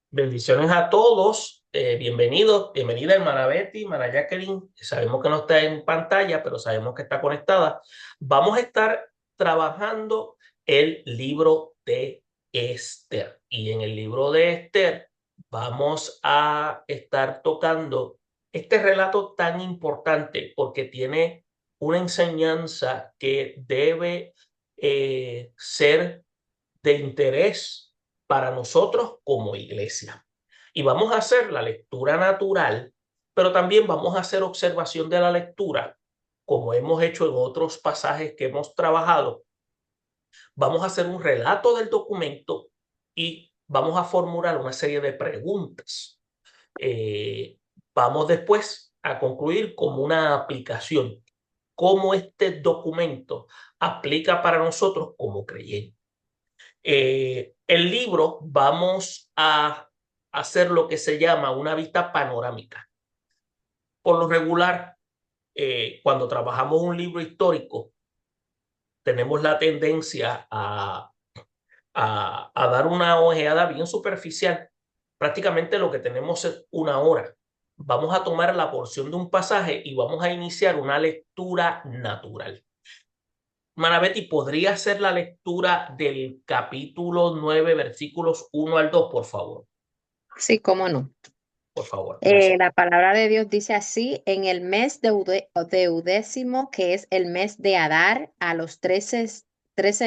Bendiciones a todos, bienvenidos, bienvenida hermana Betty, hermana Jacqueline. Sabemos que no está en pantalla, pero sabemos que está conectada. Vamos a estar trabajando el libro de Esther, y en el libro de Esther vamos a estar tocando este relato tan importante porque tiene una enseñanza que debe ser de interés para nosotros como iglesia. Y vamos a hacer la lectura natural, pero también vamos a hacer observación de la lectura, como hemos hecho en otros pasajes que hemos trabajado. Vamos a hacer un relato del documento y vamos a formular una serie de preguntas. Eh, Vamos después a concluir como una aplicación, cómo este documento aplica para nosotros como creyentes. El libro vamos a hacer lo que se llama una vista panorámica. Por lo regular, cuando trabajamos un libro histórico, tenemos la tendencia a dar una ojeada bien superficial. Prácticamente lo que tenemos es una hora. Vamos a tomar la porción de un pasaje y vamos a iniciar una lectura natural. Manabeti, ¿podría hacer la lectura del capítulo 9, versículos 1 al 2, por favor? Sí, cómo no. Por favor, gracias. La palabra de Dios dice así: en el mes de Udécimo, que es el mes de Adar, a los 13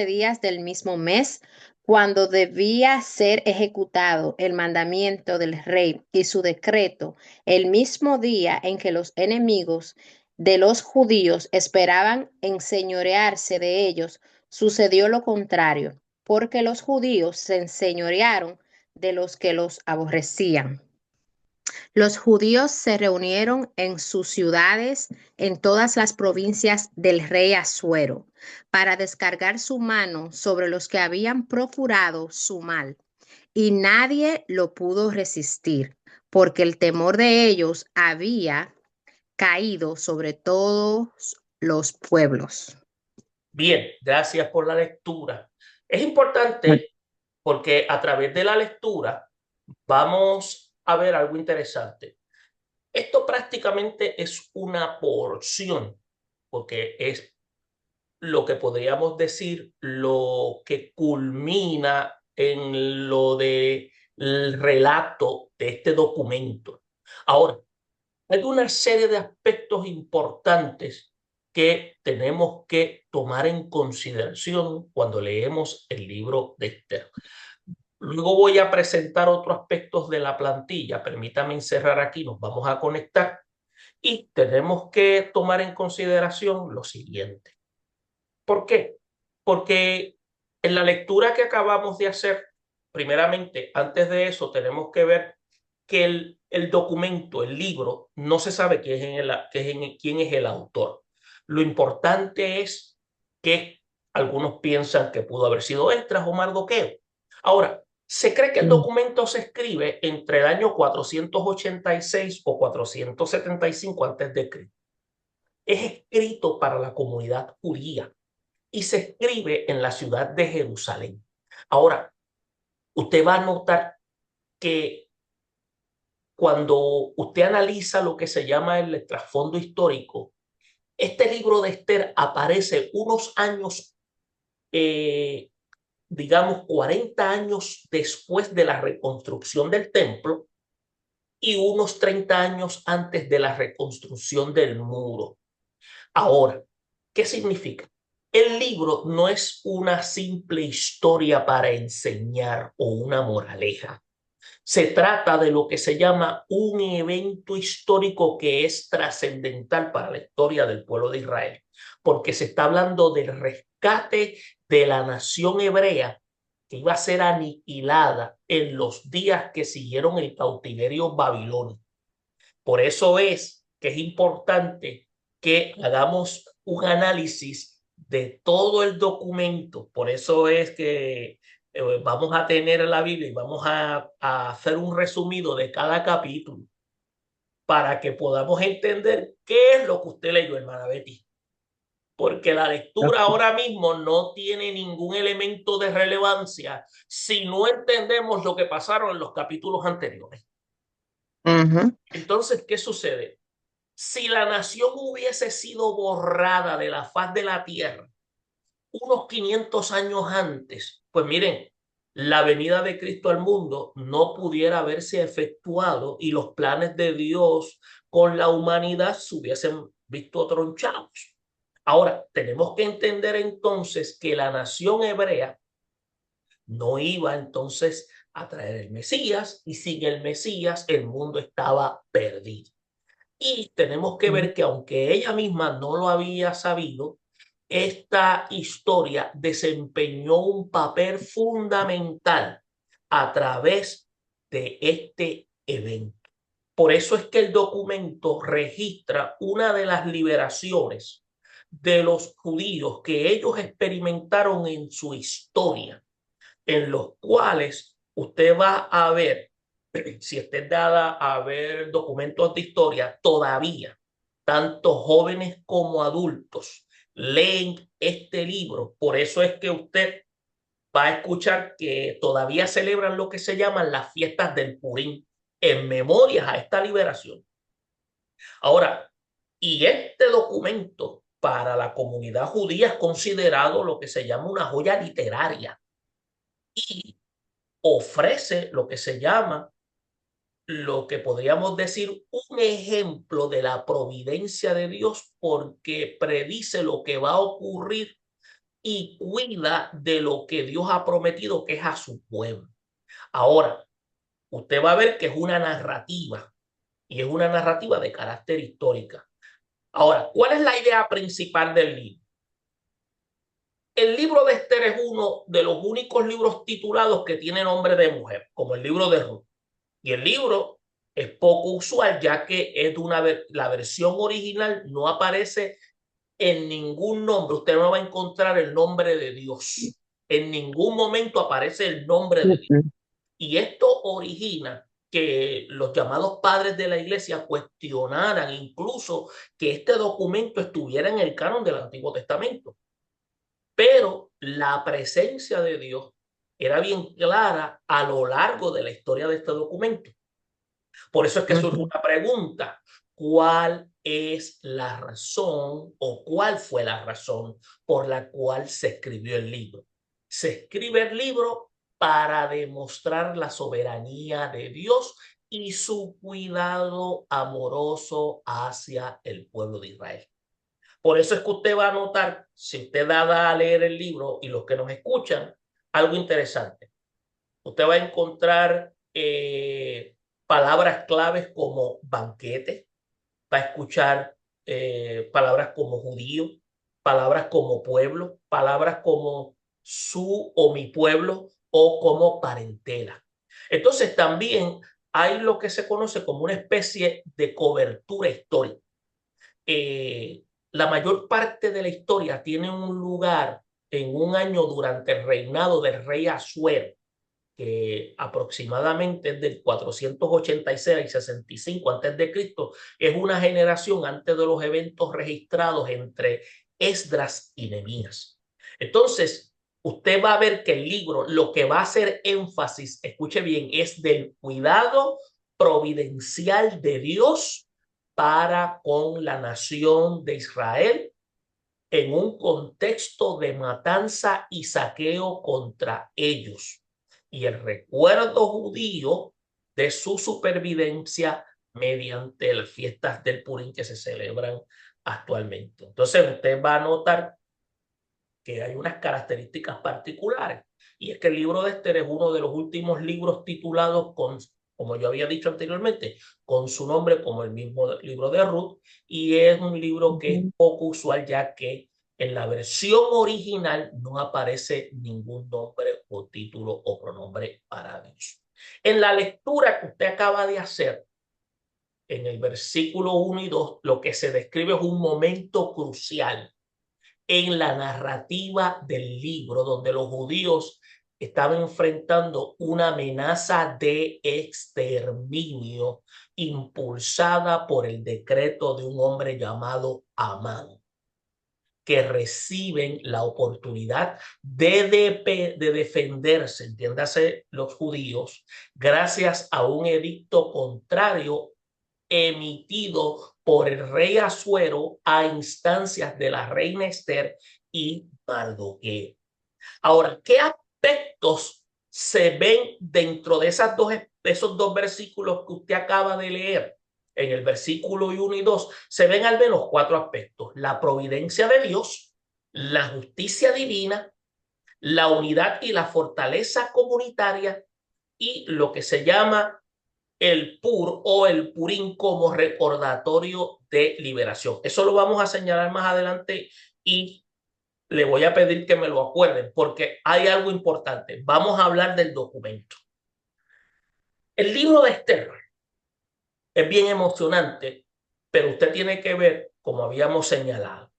días del mismo mes, cuando debía ser ejecutado el mandamiento del rey y su decreto, el mismo día en que los enemigos de los judíos esperaban enseñorearse de ellos, sucedió lo contrario, porque los judíos se enseñorearon de los que los aborrecían. Los judíos se reunieron en sus ciudades en todas las provincias del rey Asuero para descargar su mano sobre los que habían procurado su mal, y nadie lo pudo resistir, porque el temor de ellos había caído sobre todos los pueblos. Bien, gracias por la lectura. Es importante porque a través de la lectura vamos a ver algo interesante. Esto prácticamente es una porción, porque es lo que podríamos decir lo que culmina en lo del relato de este documento. Ahora, hay una serie de aspectos importantes que tenemos que tomar en consideración cuando leemos el libro de Esther. Luego voy a presentar otros aspectos de la plantilla. Permítame encerrar aquí, nos vamos a conectar y tenemos que tomar en consideración lo siguiente. ¿Por qué? Porque en la lectura que acabamos de hacer, primeramente, antes de eso, tenemos que ver que el documento, el libro, no se sabe quién es el autor. Lo importante es que algunos piensan que pudo haber sido Esdras o Mardoqueo. Ahora, se cree que el documento se escribe entre el año 486 o 475 antes de Cristo. Es escrito para la comunidad judía y se escribe en la ciudad de Jerusalén. Ahora, usted va a notar que cuando usted analiza lo que se llama el trasfondo histórico, este libro de Esther aparece unos años, eh, digamos 40 años después de la reconstrucción del templo y unos 30 años antes de la reconstrucción del muro. Ahora, ¿qué significa? El libro no es una simple historia para enseñar o una moraleja. Se trata de lo que se llama un evento histórico que es trascendental para la historia del pueblo de Israel, porque se está hablando del rescate de la nación hebrea que iba a ser aniquilada en los días que siguieron el cautiverio babilónico. Por eso es que es importante que hagamos un análisis de todo el documento. Por eso es que vamos a tener la Biblia y vamos a hacer un resumido de cada capítulo para que podamos entender qué es lo que usted leyó, hermana Betty. porque la lectura ahora mismo no tiene ningún elemento de relevancia si no entendemos lo que pasaron en los capítulos anteriores. Ujú. Entonces, ¿qué sucede? Si la nación hubiese sido borrada de la faz de la tierra unos 500 años antes, pues miren, la venida de Cristo al mundo no pudiera haberse efectuado y los planes de Dios con la humanidad se hubiesen visto tronchados. Ahora, tenemos que entender entonces que la nación hebrea no iba entonces a traer el Mesías y sin el Mesías el mundo estaba perdido. Y tenemos que ver que aunque ella misma no lo había sabido, esta historia desempeñó un papel fundamental a través de este evento. Por eso es que el documento registra una de las liberaciones de los judíos que ellos experimentaron en su historia, en los cuales usted va a ver, si esté dada a ver documentos de historia, todavía, tanto jóvenes como adultos leen este libro. Por eso es que usted va a escuchar que todavía celebran lo que se llaman las fiestas del Purín en memorias a esta liberación. Ahora, y este documento para la comunidad judía es considerado lo que se llama una joya literaria y ofrece lo que se llama, lo que podríamos decir, un ejemplo de la providencia de Dios porque predice lo que va a ocurrir y cuida de lo que Dios ha prometido, que es a su pueblo. Ahora, usted va a ver que es una narrativa y es una narrativa de carácter histórica. Ahora, ¿cuál es la idea principal del libro? El libro de Esther es uno de los únicos libros titulados que tiene nombre de mujer, como el libro de Ruth. Y el libro es poco usual, ya que es de la versión original no aparece en ningún nombre. Usted no va a encontrar el nombre de Dios. En ningún momento aparece el nombre de Dios. Y esto origina que los llamados padres de la iglesia cuestionaran incluso que este documento estuviera en el canon del Antiguo Testamento. Pero la presencia de Dios era bien clara a lo largo de la historia de este documento. Por eso es que surge una pregunta. ¿Cuál es la razón o cuál fue la razón por la cual se escribió el libro? Se escribe el libro para demostrar la soberanía de Dios y su cuidado amoroso hacia el pueblo de Israel. Por eso es que usted va a notar, si usted da a leer el libro y los que nos escuchan, algo interesante. Usted va a encontrar palabras claves como banquete, va a escuchar palabras como judío, palabras como pueblo, palabras como su o mi pueblo o como parentela. Entonces también hay lo que se conoce como una especie de cobertura histórica. La mayor parte de la historia tiene un lugar en un año durante el reinado del rey Asuero, que aproximadamente es del 486 y 65 antes de Cristo, es una generación antes de los eventos registrados entre Esdras y Nehemías. Entonces, usted va a ver que el libro lo que va a hacer énfasis, escuche bien, es del cuidado providencial de Dios para con la nación de Israel en un contexto de matanza y saqueo contra ellos y el recuerdo judío de su supervivencia mediante las fiestas del Purim que se celebran actualmente. Entonces usted va a notar que hay unas características particulares y es que el libro de Esther es uno de los últimos libros titulados con, como yo había dicho anteriormente, con su nombre como el mismo libro de Ruth, y es un libro que es poco usual ya que en la versión original no aparece ningún nombre o título o pronombre para Dios. En la lectura que usted acaba de hacer, en el versículo 1 y 2, lo que se describe es un momento crucial en la narrativa del libro, donde los judíos estaban enfrentando una amenaza de exterminio impulsada por el decreto de un hombre llamado Amán. que reciben la oportunidad de defenderse, entiéndase los judíos, gracias a un edicto contrario emitido por el rey Asuero a instancias de la reina Esther y Mardoqueo. Ahora, ¿qué aspectos se ven dentro de esos dos versículos que usted acaba de leer? En el versículo 1 y 2 se ven al menos 4 aspectos: la providencia de Dios, la justicia divina, la unidad y la fortaleza comunitaria, y lo que se llama el pur o el purín como recordatorio de liberación. Eso lo vamos a señalar más adelante y le voy a pedir que me lo acuerden porque hay algo importante. Vamos a hablar del documento. El libro de Esther es bien emocionante, pero usted tiene que ver, como habíamos señalado,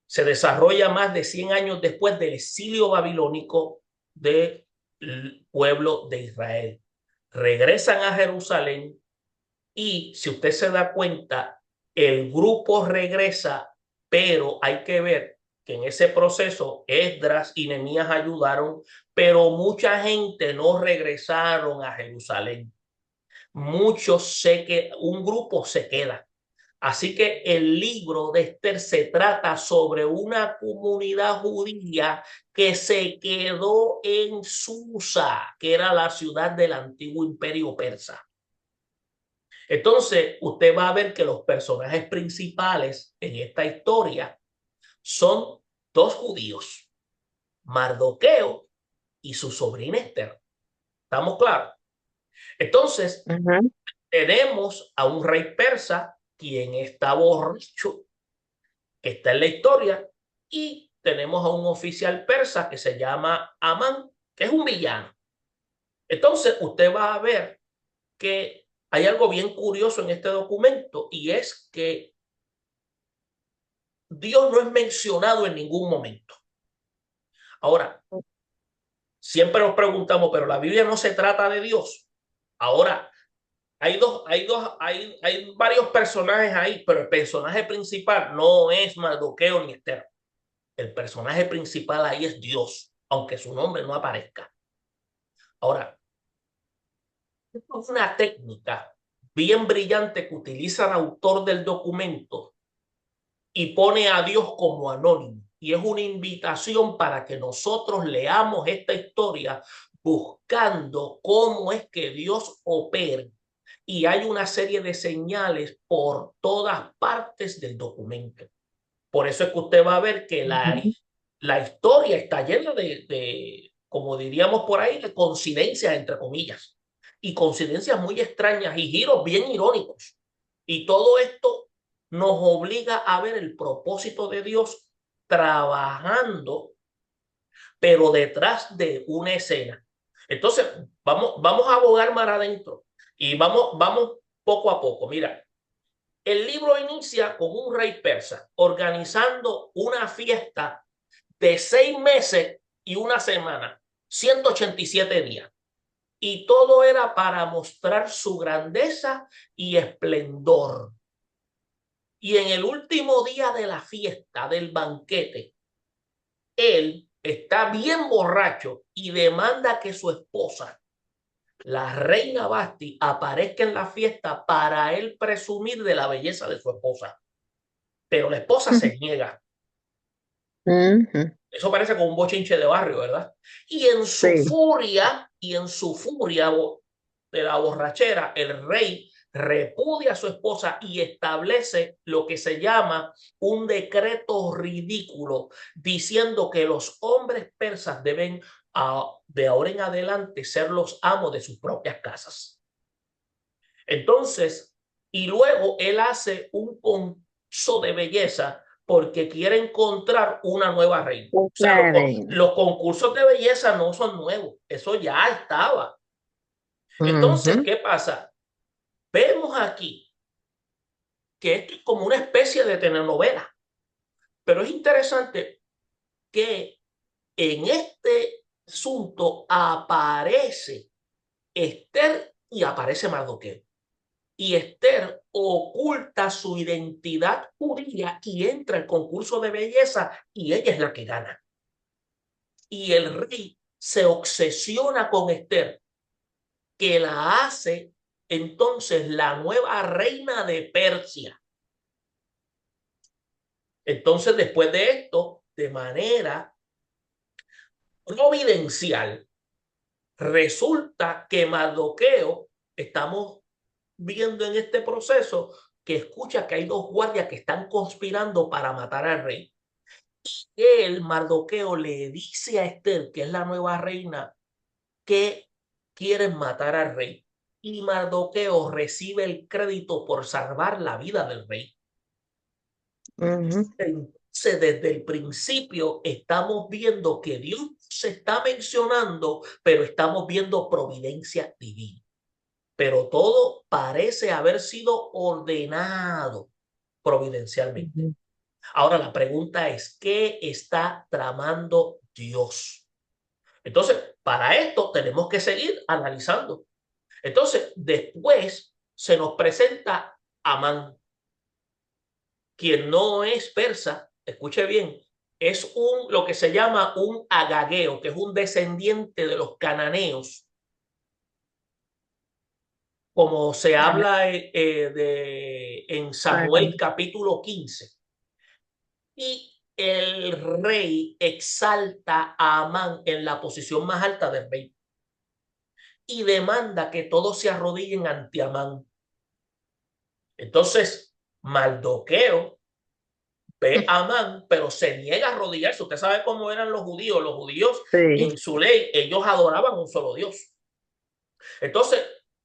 se desarrolla más de 100 años después del exilio babilónico del pueblo de Israel. Regresan a Jerusalén y, si usted se da cuenta, el grupo regresa, pero hay que ver que en ese proceso Esdras y Nehemías ayudaron, pero mucha gente no regresaron a Jerusalén. Un grupo se queda. Así que el libro de Esther se trata sobre una comunidad judía que se quedó en Susa, que era la ciudad del antiguo imperio persa. Entonces, usted va a ver que los personajes principales en esta historia son dos judíos, Mardoqueo y su sobrina Esther. ¿Estamos claros? Entonces, tenemos a un rey persa quien está borracho, que está en la historia, y tenemos a un oficial persa que se llama Amán, que es un villano. Entonces, usted va a ver que hay algo bien curioso en este documento, y es que Dios no es mencionado en ningún momento. Ahora, siempre nos preguntamos, pero la Biblia no se trata de Dios. Ahora, hay varios personajes ahí, pero el personaje principal no es Mardoqueo ni Esther. El personaje principal ahí es Dios, aunque su nombre no aparezca. Ahora, es una técnica bien brillante que utiliza el autor del documento y pone a Dios como anónimo. Y es una invitación para que nosotros leamos esta historia buscando cómo es que Dios opera. Y hay una serie de señales por todas partes del documento. Por eso es que usted va a ver que la historia está llena como diríamos por ahí, de coincidencias, entre comillas. Y coincidencias muy extrañas y giros bien irónicos. Y todo esto nos obliga a ver el propósito de Dios trabajando, pero detrás de una escena. Entonces, vamos a abogar más adentro y vamos poco a poco. Mira, el libro inicia con un rey persa organizando una fiesta de 6 meses y una semana, 187 días. Y todo era para mostrar su grandeza y esplendor. Y en el último día de la fiesta, del banquete, él está bien borracho y demanda que su esposa, la reina Basti, aparezca en la fiesta para él presumir de la belleza de su esposa. Pero la esposa se niega. Eso parece como un bochinche de barrio, ¿verdad? Y en su furia, de la borrachera, el rey repudia a su esposa y establece lo que se llama un decreto ridículo, diciendo que los hombres persas deben de ahora en adelante ser los amos de sus propias casas. Entonces, y luego él hace un concurso de belleza porque quiere encontrar una nueva reina. O sea, los concursos de belleza no son nuevos, eso ya estaba. Entonces, ¿qué pasa? Vemos aquí que esto es como una especie de telenovela, pero es interesante que en este asunto aparece Esther y aparece Mardoqueo. Y Esther oculta su identidad judía y entra al concurso de belleza y ella es la que gana. Y el rey se obsesiona con Esther, que la hace entonces la nueva reina de Persia. Entonces, después de esto, de manera providencial, resulta que Mardoqueo, estamos viendo en este proceso, que escucha que hay dos guardias que están conspirando para matar al rey. Y él, Mardoqueo, le dice a Esther, que es la nueva reina, que quieren matar al rey. Y Mardoqueo recibe el crédito por salvar la vida del rey. Entonces, desde el principio estamos viendo que Dios se está mencionando, pero estamos viendo providencia divina. Pero todo parece haber sido ordenado providencialmente. Ahora la pregunta es, ¿qué está tramando Dios? Entonces, para esto tenemos que seguir analizando. Entonces, después se nos presenta Amán, quien no es persa, escuche bien, es lo que se llama un agageo, que es un descendiente de los cananeos, como se habla en Samuel capítulo 15. Y el rey exalta a Amán en la posición más alta del rey y demanda que todos se arrodillen ante Amán. Entonces, Mardoqueo ve a Amán, pero se niega a arrodillarse. Usted sabe cómo eran los judíos. Los judíos, Sí. en su ley, ellos adoraban un solo Dios. Entonces,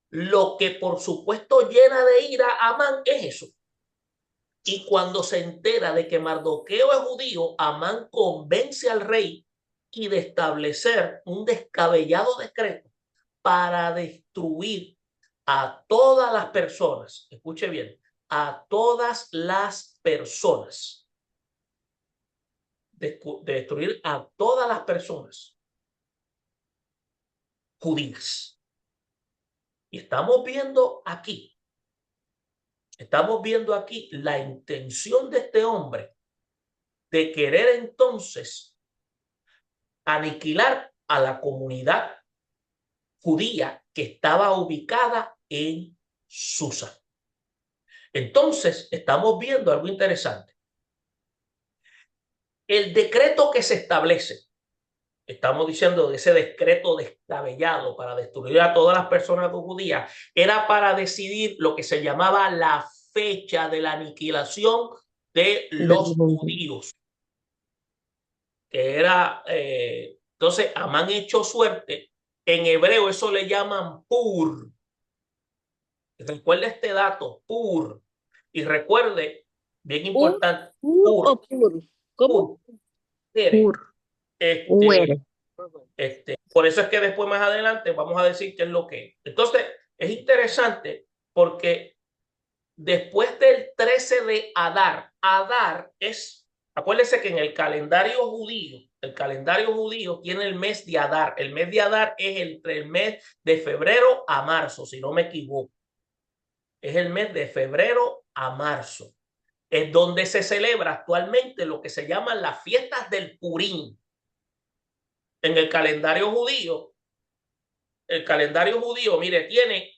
lo que por supuesto llena de ira a Amán es eso. Y cuando se entera de que Mardoqueo es judío, Amán convence al rey y de establecer un descabellado decreto para destruir a todas las personas. Escuche bien, a todas las personas. De destruir a todas las personas judías. Y estamos viendo aquí la intención de este hombre de querer entonces aniquilar a la comunidad judía que estaba ubicada en Susa. Entonces, estamos viendo algo interesante. El decreto que se establece, estamos diciendo de ese decreto descabellado para destruir a todas las personas judías, era para decidir lo que se llamaba la fecha de la aniquilación de los judíos. Que era, entonces, Amán echó suerte. En hebreo eso le llaman Pur. Recuerde este dato, Pur. Y recuerde, bien importante, ¿Pur o Pur. pur? ¿Cómo? Pur. Este, por eso es que después más adelante vamos a decir qué es lo que es. Entonces, es interesante porque después del 13 de Adar, Adar es, acuérdense que en el calendario judío tiene el mes de Adar. El mes de Adar es entre el mes de febrero a marzo, si no me equivoco. Es el mes de febrero a marzo. Es donde se celebra actualmente lo que se llaman las fiestas del Purín. En el calendario judío, mire, tiene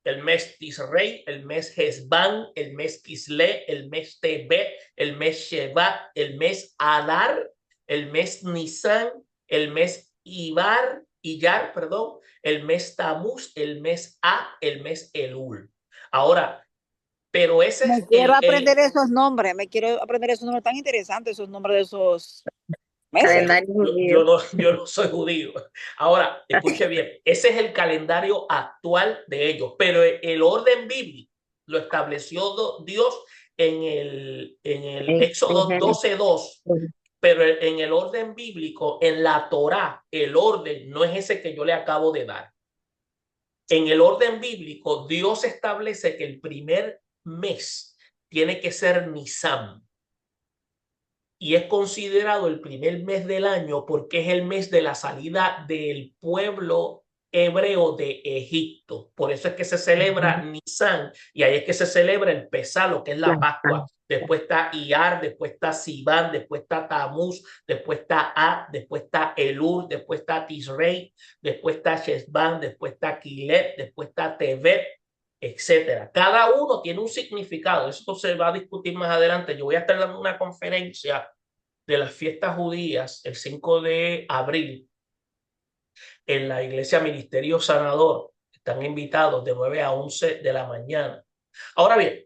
el mes Tisrei, el mes Hesban, el mes Kisle, el mes Tebet, el mes Shevat, el mes Adar, el mes Nisan, el mes Iyar, perdón, el mes Tamuz, el mes el mes Elul. Ahora, pero ese Me es quiero aprender esos nombres, tan interesantes, esos nombres de esos meses. Yo no soy judío. Ahora, escuche bien, ese es el calendario actual de ellos, pero el orden bíblico lo estableció Dios en el Éxodo 12:2, pero en el orden bíblico, en la Torá, el orden no es ese que yo le acabo de dar. En el orden bíblico, Dios establece que el primer mes tiene que ser Nisan. Y es considerado el primer mes del año porque es el mes de la salida del pueblo hebreo de Egipto. Por eso es que se celebra Nisan y ahí es que se celebra el Pesá, lo que es la Pascua. Después está Iyar, después está Sivan, después está Tamuz, después está A, después está Elul, después está Tisrei, después está Shesban, después está Kilet, después está Tevet, etcétera. Cada uno tiene un significado. Eso se va a discutir más adelante. Yo voy a estar dando una conferencia de las fiestas judías el 5 de abril en la iglesia Ministerio Sanador. Están invitados de 9 a 11 de la mañana. Ahora bien,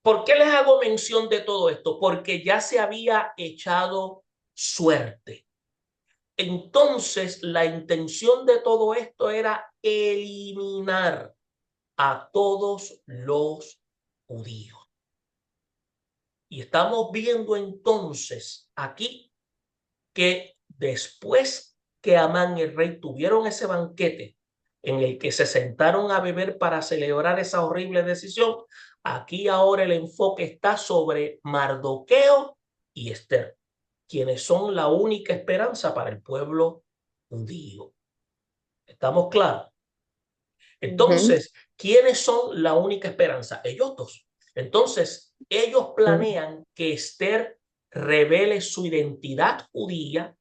¿por qué les hago mención de todo esto? Porque ya se había echado suerte. Entonces, la intención de todo esto era eliminar a todos los judíos. Y estamos viendo entonces aquí que después que Amán y el rey tuvieron ese banquete en el que se sentaron a beber para celebrar esa horrible decisión, aquí ahora el enfoque está sobre Mardoqueo y Esther, quienes son la única esperanza para el pueblo judío. ¿Estamos claros? Entonces, ¿quiénes son la única esperanza? Ellos dos. Entonces, ellos planean que Esther revele su identidad judía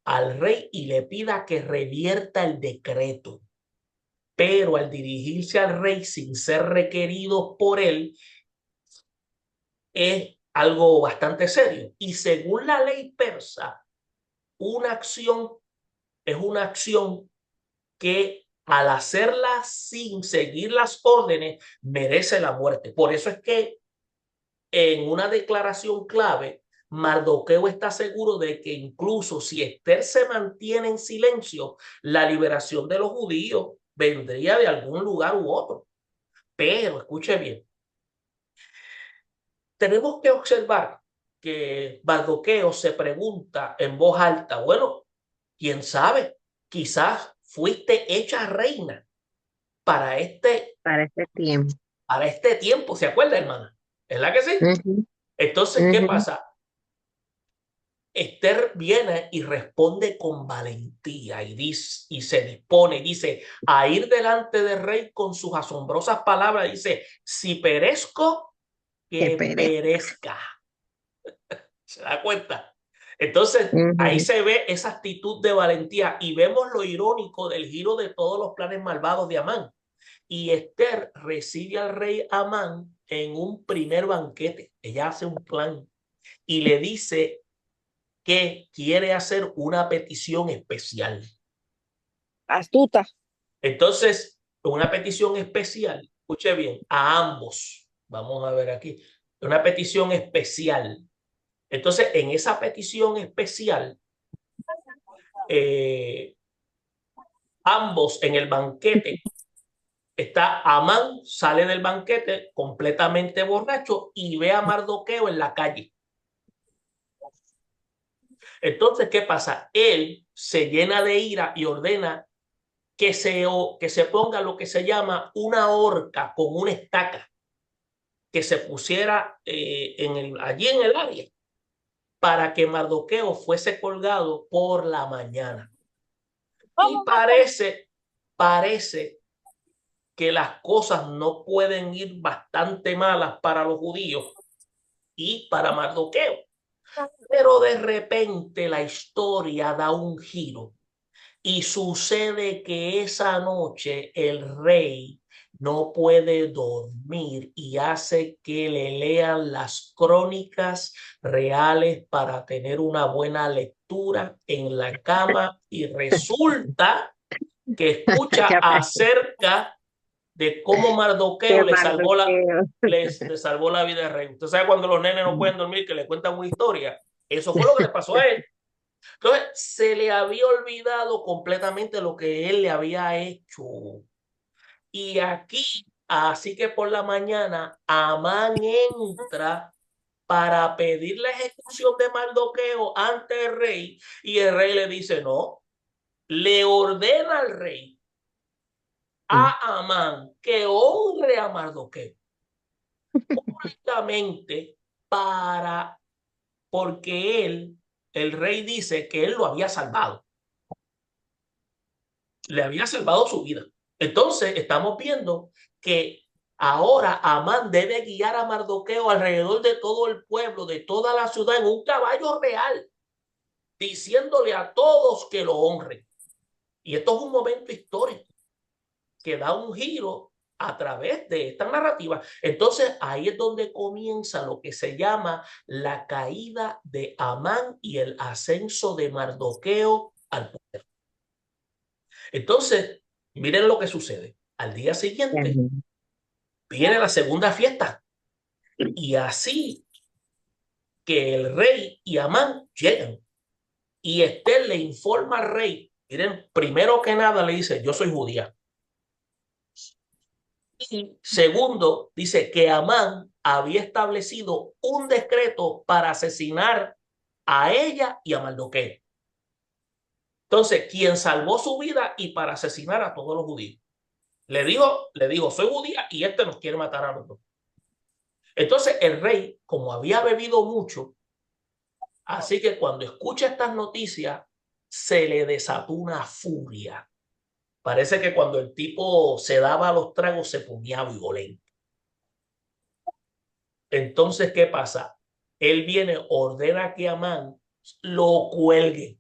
al rey y le pida que revierta el decreto. Pero al dirigirse al rey sin ser requerido por él, es algo bastante serio. Y según la ley persa, una acción es una acción que al hacerla sin seguir las órdenes merece la muerte. Por eso es que en una declaración clave, Mardoqueo está seguro de que incluso si Esther se mantiene en silencio, la liberación de los judíos vendría de algún lugar u otro. Pero escuche bien, tenemos que observar que Mardoqueo se pregunta en voz alta, bueno, quién sabe, quizás fuiste hecha reina para Para este tiempo. tiempo, ¿se acuerda, hermana? ¿Es la que sí? Entonces, ¿qué pasa? Esther viene y responde con valentía y, dice, y se dispone, dice, a ir delante del rey con sus asombrosas palabras. Dice, si perezco, que perezca. ¿Se da cuenta? Entonces, ahí se ve esa actitud de valentía y vemos lo irónico del giro de todos los planes malvados de Amán. Y Esther recibe al rey Amán en un primer banquete. Ella hace un plan y le dice que quiere hacer una petición especial. Astuta. Entonces, una petición especial, escuche bien, a ambos. Vamos a ver aquí. Una petición especial. Entonces, en esa petición especial, ambos en el banquete, está Amán, sale del banquete completamente borracho y ve a Mardoqueo en la calle. Entonces, ¿qué pasa? Él se llena de ira y ordena que se ponga lo que se llama una horca con una estaca que se pusiera allí en el área para que Mardoqueo fuese colgado por la mañana. Y parece que las cosas no pueden ir bastante malas para los judíos y para Mardoqueo. Pero de repente la historia da un giro y sucede que esa noche el rey no puede dormir y hace que le lean las crónicas reales para tener una buena lectura en la cama y resulta que escucha acerca de cómo Mardoqueo le salvó la vida al rey. Usted sabe cuando los nenes no pueden dormir que le cuentan una historia. Eso fue lo que le pasó a él. Entonces, se le había olvidado completamente lo que él le había hecho. Y aquí, así que por la mañana, Amán entra para pedir la ejecución de Mardoqueo ante el rey y el rey le dice no, le ordena al rey a Amán que honre a Mardoqueo públicamente porque el rey dice que él lo había salvado. le había salvado su vida. Entonces estamos viendo que ahora Amán debe guiar a Mardoqueo alrededor de todo el pueblo, de toda la ciudad, en un caballo real, diciéndole a todos que lo honren. Y esto es un momento histórico que da un giro a través de esta narrativa. Entonces ahí es donde comienza lo que se llama la caída de Amán y el ascenso de Mardoqueo al poder. Entonces, miren lo que sucede. Al día siguiente viene la segunda fiesta. Y así que el rey y Amán llegan. Y Esther le informa al rey. Miren, primero que nada le dice, yo soy judía. Y segundo, dice que Amán había establecido un decreto para asesinar a ella y a Mardoqueo. Entonces, quien salvó su vida y para asesinar a todos los judíos. Le dijo, soy judía y este nos quiere matar a los dos. Entonces el rey, como había bebido mucho, así que cuando escucha estas noticias, se le desató una furia. Parece que cuando el tipo se daba los tragos se ponía violento. Entonces, ¿qué pasa? Él viene, ordena que Amán lo cuelgue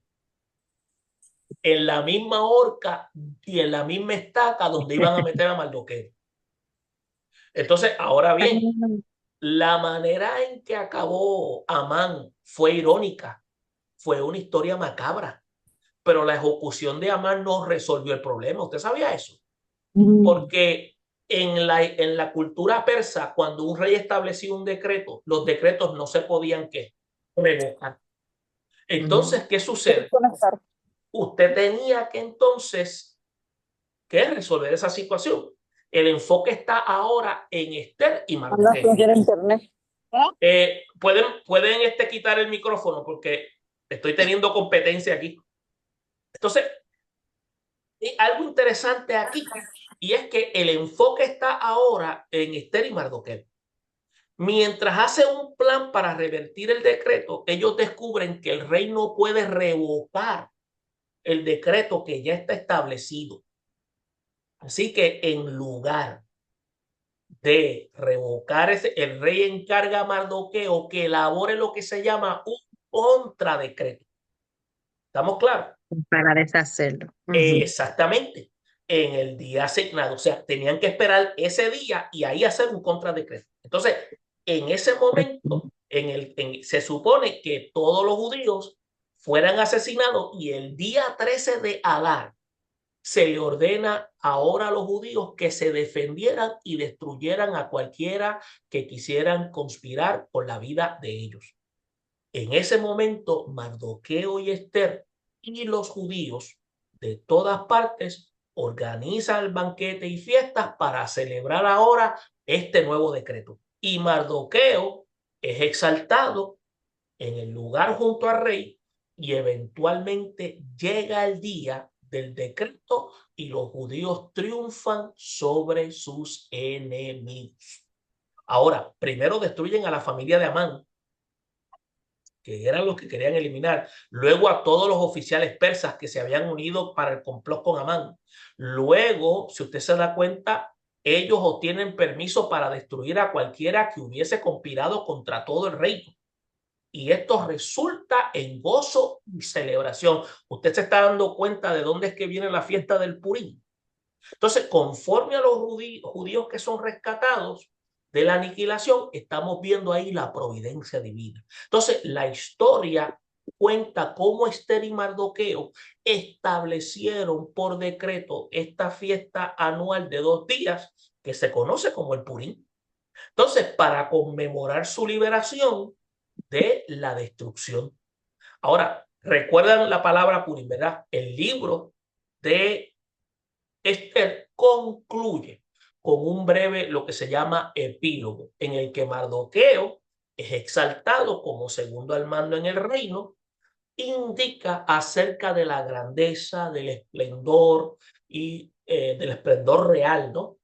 en la misma horca y en la misma estaca donde iban a meter a Mardoqueo. Entonces, ahora bien, la manera en que acabó Amán fue irónica, fue una historia macabra, pero la ejecución de Amán no resolvió el problema. ¿Usted sabía eso? Porque en la cultura persa, cuando un rey establecía un decreto, los decretos no se podían ¿qué? Revocar. Entonces, ¿qué sucede? Usted tenía que entonces ¿qué? Resolver esa situación. El enfoque está ahora en Esther y Mardoqueo. Pueden quitar el micrófono porque estoy teniendo competencia aquí. Entonces, hay algo interesante aquí y es que el enfoque está ahora en Esther y Mardoqueo. Mientras hace un plan para revertir el decreto, ellos descubren que el rey no puede revocar el decreto que ya está establecido. Así que en lugar de revocar el rey encarga a Mardoqueo que elabore lo que se llama un contradecreto. ¿Estamos claros? Para deshacerlo. Exactamente. En el día asignado. O sea, tenían que esperar ese día y ahí hacer un contradecreto. Entonces, en ese momento, se supone que todos los judíos fueran asesinados y el día 13 de Adar se le ordena ahora a los judíos que se defendieran y destruyeran a cualquiera que quisieran conspirar por la vida de ellos. En ese momento, Mardoqueo y Esther y los judíos de todas partes organizan el banquete y fiestas para celebrar ahora este nuevo decreto. Y Mardoqueo es exaltado en el lugar junto al rey y eventualmente llega el día del decreto y los judíos triunfan sobre sus enemigos. Ahora, primero destruyen a la familia de Amán, que eran los que querían eliminar. Luego a todos los oficiales persas que se habían unido para el complot con Amán. Luego, si usted se da cuenta, ellos obtienen permiso para destruir a cualquiera que hubiese conspirado contra todo el reino. Y esto resulta en gozo y celebración. Usted se está dando cuenta de dónde es que viene la fiesta del Purim. Entonces, conforme a los judíos que son rescatados de la aniquilación, estamos viendo ahí la providencia divina. Entonces, la historia cuenta cómo Esther y Mardoqueo establecieron por decreto esta fiesta anual de 2 días que se conoce como el Purim. Entonces, para conmemorar su liberación de la destrucción. Ahora, recuerdan la palabra Purim, ¿verdad? El libro de Esther concluye con un breve, lo que se llama epílogo, en el que Mardoqueo es exaltado como segundo al mando en el reino, indica acerca de la grandeza, del esplendor y del esplendor real, ¿no?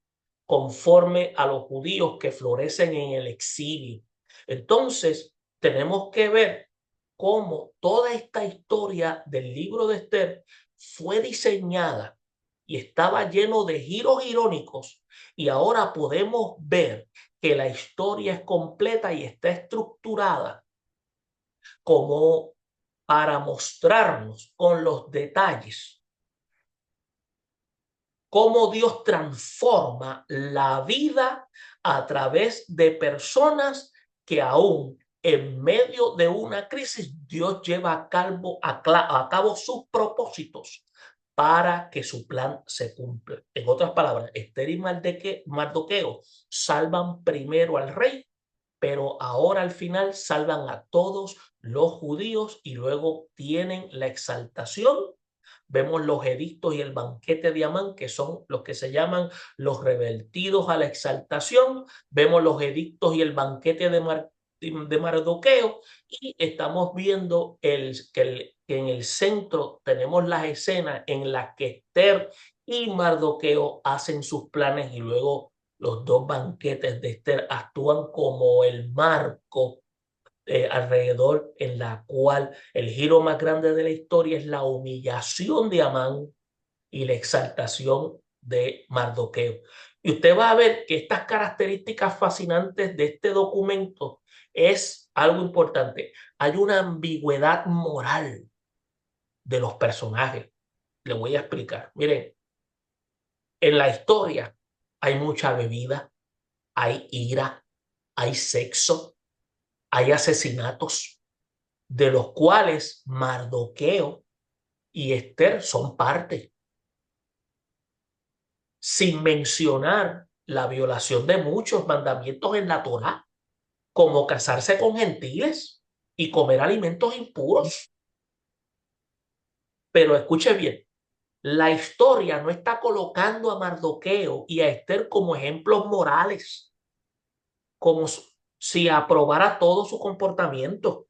Conforme a los judíos que florecen en el exilio. Entonces, tenemos que ver cómo toda esta historia del libro de Esther fue diseñada y estaba lleno de giros irónicos, y ahora podemos ver que la historia es completa y está estructurada como para mostrarnos con los detalles cómo Dios transforma la vida a través de personas que aún en medio de una crisis Dios lleva a cabo sus propósitos para que su plan se cumpla. En otras palabras, Esther y Mardoqueo salvan primero al rey, pero ahora al final salvan a todos los judíos y luego tienen la exaltación. Vemos los edictos y el banquete de Amán, que son los que se llaman los revertidos a la exaltación. Vemos los edictos y el banquete de Mardoqueo, y estamos viendo que en el centro tenemos las escenas en las que Esther y Mardoqueo hacen sus planes, y luego los dos banquetes de Esther actúan como el marco alrededor en la cual el giro más grande de la historia es la humillación de Amán y la exaltación de Mardoqueo. Y usted va a ver que estas características fascinantes de este documento es algo importante. Hay una ambigüedad moral de los personajes. Le voy a explicar. Miren, en la historia hay mucha bebida, hay ira, hay sexo, hay asesinatos, de los cuales Mardoqueo y Esther son parte, sin mencionar la violación de muchos mandamientos en la Torá, como casarse con gentiles y comer alimentos impuros. Pero escuche bien, la historia no está colocando a Mardoqueo y a Esther como ejemplos morales, como si aprobara todo su comportamiento.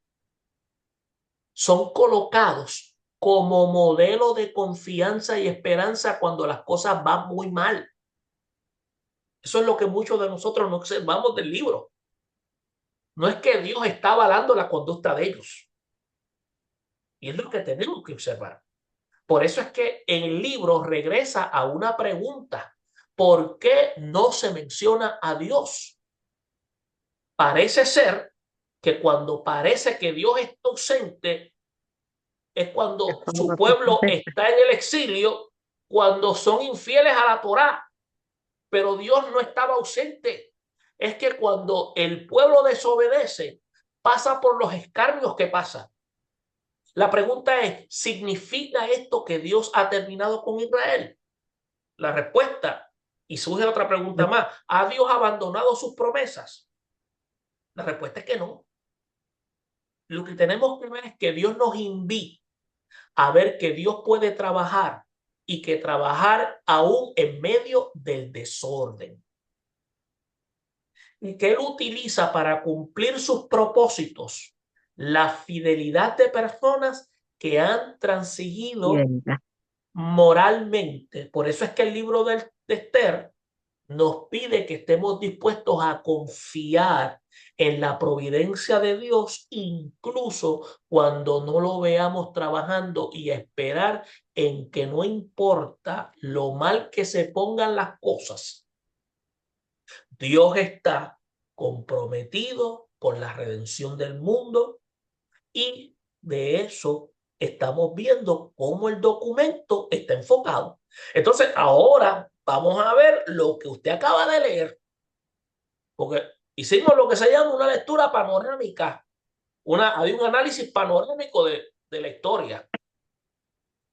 Son colocados como modelo de confianza y esperanza cuando las cosas van muy mal. Eso es lo que muchos de nosotros no observamos del libro. No es que Dios está avalando la conducta de ellos. Y es lo que tenemos que observar. Por eso es que el libro regresa a una pregunta. ¿Por qué no se menciona a Dios? Parece ser que cuando parece que Dios está ausente, es cuando su pueblo está en el exilio, cuando son infieles a la Torá. Pero Dios no estaba ausente. Es que cuando el pueblo desobedece, pasa por los escarnios que pasa. La pregunta es, ¿significa esto que Dios ha terminado con Israel? La respuesta, y surge otra pregunta más, ¿ha Dios abandonado sus promesas? La respuesta es que no. Lo que tenemos que ver es que Dios nos invita a ver que Dios puede trabajar, y que trabajar aún en medio del desorden, y que Él utiliza para cumplir sus propósitos la fidelidad de personas que han transigido moralmente. Por eso es que el libro de Esther nos pide que estemos dispuestos a confiar en la providencia de Dios, incluso cuando no lo veamos trabajando, y esperar en que no importa lo mal que se pongan las cosas, Dios está comprometido con la redención del mundo, y de eso estamos viendo cómo el documento está enfocado. Entonces, ahora vamos a ver lo que usted acaba de leer, porque hicimos lo que se llama una lectura panorámica. Hay un análisis panorámico de la historia,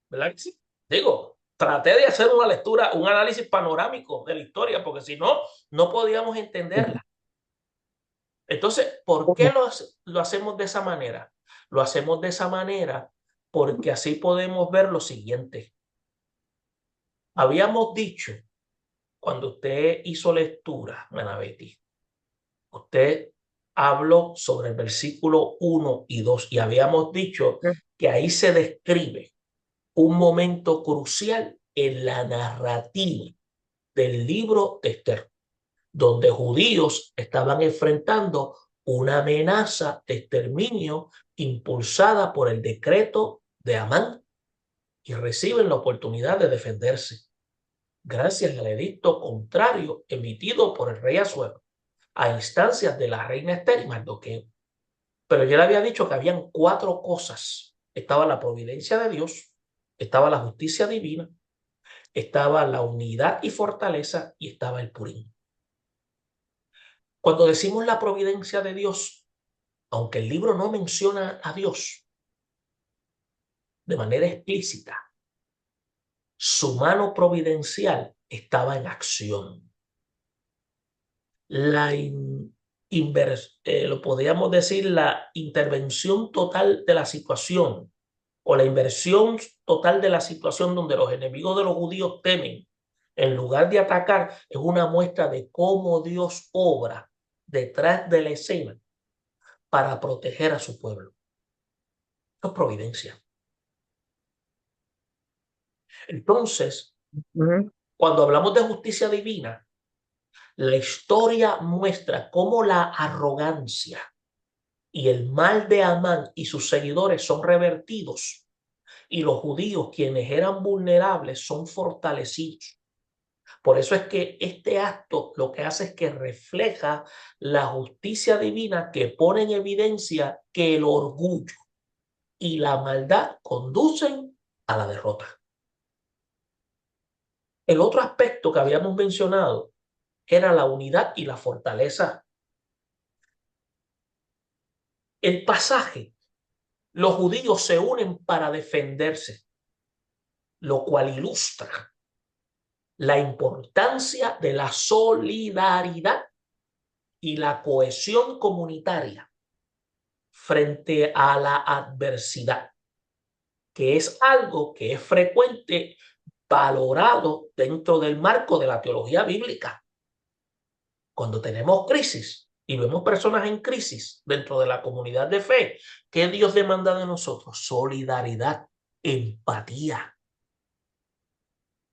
¿verdad que sí? Digo, traté de hacer una lectura, un análisis panorámico de la historia, porque si no, no podíamos entenderla. Entonces, ¿por qué lo hacemos de esa manera? Lo hacemos de esa manera porque así podemos ver lo siguiente. Habíamos dicho, cuando usted hizo lectura, Ana Betty, usted habló sobre el versículo 1 y 2, y habíamos dicho que ahí se describe un momento crucial en la narrativa del libro de Esther, donde judíos estaban enfrentando una amenaza de exterminio impulsada por el decreto de Amán, y reciben la oportunidad de defenderse. gracias al edicto contrario emitido por el rey Asuero a instancias de la reina Esther y Mardoqueo. Pero yo le había dicho que habían 4 cosas. Estaba la providencia de Dios, estaba la justicia divina, estaba la unidad y fortaleza y estaba el Purín. Cuando decimos la providencia de Dios, aunque el libro no menciona a Dios de manera explícita, su mano providencial estaba en acción. Lo podríamos decir, la intervención total de la situación o la inversión total de la situación donde los enemigos de los judíos temen, en lugar de atacar, es una muestra de cómo Dios obra detrás de la escena para proteger a su pueblo. Eso es providencia. Entonces, cuando hablamos de justicia divina, la historia muestra cómo la arrogancia y el mal de Amán y sus seguidores son revertidos y los judíos, quienes eran vulnerables, son fortalecidos. Por eso es que este acto lo que hace es que refleja la justicia divina que pone en evidencia que el orgullo y la maldad conducen a la derrota. El otro aspecto que habíamos mencionado era la unidad y la fortaleza. El pasaje, los judíos se unen para defenderse, lo cual ilustra la importancia de la solidaridad y la cohesión comunitaria frente a la adversidad, que es algo que es frecuente, valorado dentro del marco de la teología bíblica. Cuando tenemos crisis y vemos personas en crisis dentro de la comunidad de fe, ¿qué Dios demanda de nosotros? Solidaridad, empatía.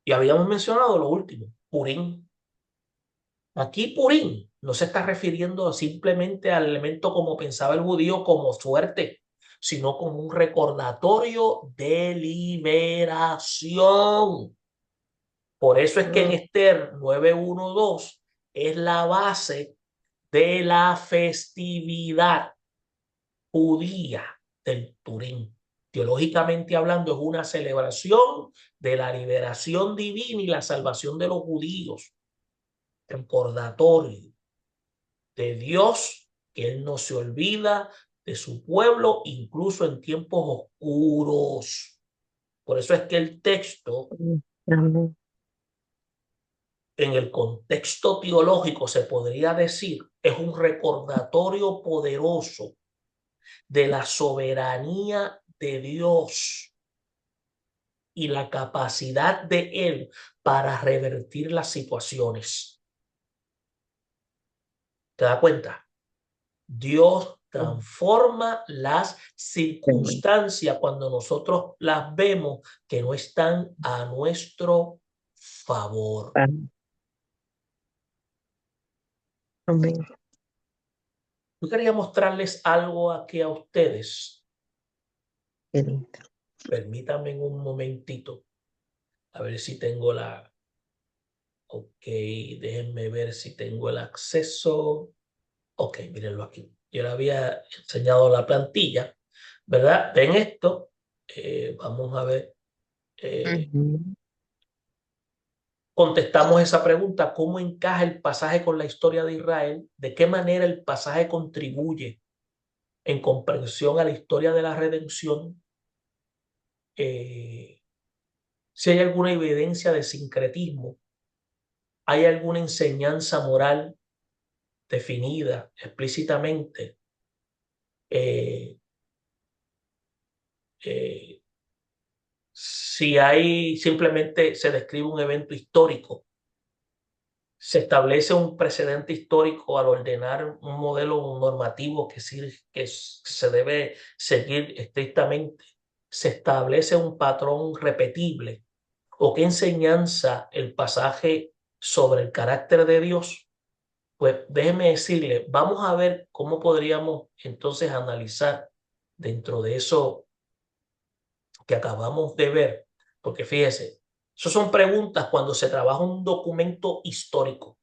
Y habíamos mencionado lo último, Purín. Aquí Purín no se está refiriendo simplemente al elemento como pensaba el judío como suerte, sino como un recordatorio de liberación. Por eso es que en Esther 9:1-2 es la base de la festividad judía del Purín. Teológicamente hablando, es una celebración de la liberación divina y la salvación de los judíos. Recordatorio de Dios, que Él no se olvida de su pueblo, incluso en tiempos oscuros. Por eso es que el texto, en el contexto teológico, se podría decir, es un recordatorio poderoso de la soberanía de Dios y la capacidad de Él para revertir las situaciones. ¿Te das cuenta? Dios transforma las circunstancias cuando nosotros las vemos que no están a nuestro favor. Amén. Yo quería mostrarles algo aquí a ustedes. Permítanme un momentito. A ver si tengo la... Ok, déjenme ver si tengo el acceso. Ok, mírenlo aquí. Yo le había enseñado la plantilla, ¿verdad? Ven esto. Vamos a ver. Contestamos esa pregunta: ¿cómo encaja el pasaje con la historia de Israel? ¿De qué manera el pasaje contribuye en comprensión a la historia de la redención? Si hay alguna evidencia de sincretismo, hay alguna enseñanza moral definida explícitamente, si hay simplemente se describe un evento histórico, se establece un precedente histórico al ordenar un modelo normativo que se debe seguir estrictamente, se establece un patrón repetible, o qué enseñanza el pasaje sobre el carácter de Dios. Pues déjeme decirle, vamos a ver cómo podríamos entonces analizar dentro de eso que acabamos de ver, porque fíjese, Esas son preguntas cuando se trabaja un documento histórico.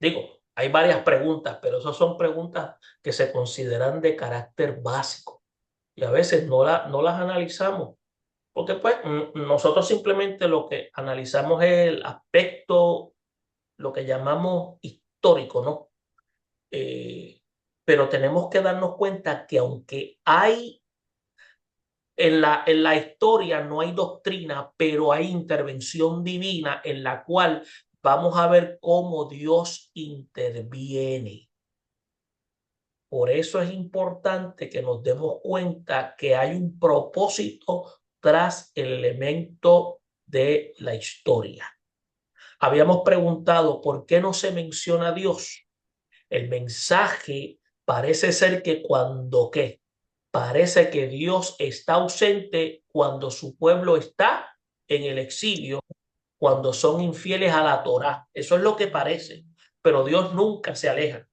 Digo, hay varias preguntas, pero esas son preguntas que se consideran de carácter básico y a veces no las analizamos porque pues nosotros simplemente lo que analizamos es el aspecto, lo que llamamos histórico, ¿no? Pero tenemos que darnos cuenta que aunque hay en la historia no hay doctrina, pero hay intervención divina en la cual vamos a ver cómo Dios interviene. Por eso es importante que nos demos cuenta que hay un propósito tras el elemento de la historia. Habíamos preguntado por qué no se menciona a Dios. El mensaje parece ser que cuando ¿qué? Parece que Dios está ausente cuando su pueblo está en el exilio, cuando son infieles a la Torá. Eso es lo que parece, pero Dios nunca se aleja.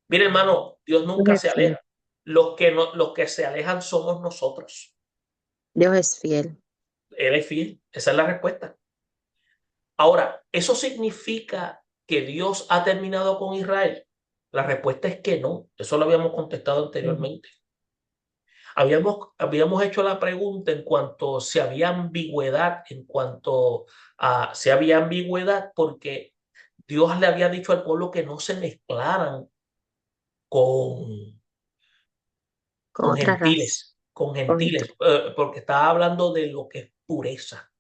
Mire, hermano, Dios Dios nunca es se fiel. aleja. Los que se alejan somos nosotros. Dios es fiel. Él es fiel. Esa es la respuesta. Ahora, ¿eso significa que Dios ha terminado con Israel? La respuesta es que no. Eso lo habíamos contestado anteriormente. Habíamos hecho la pregunta en cuanto si había ambigüedad, en cuanto a si había ambigüedad, porque Dios le había dicho al pueblo que no se mezclaran con, Con otra raza. con Con gentiles, porque estaba hablando de lo que es pureza.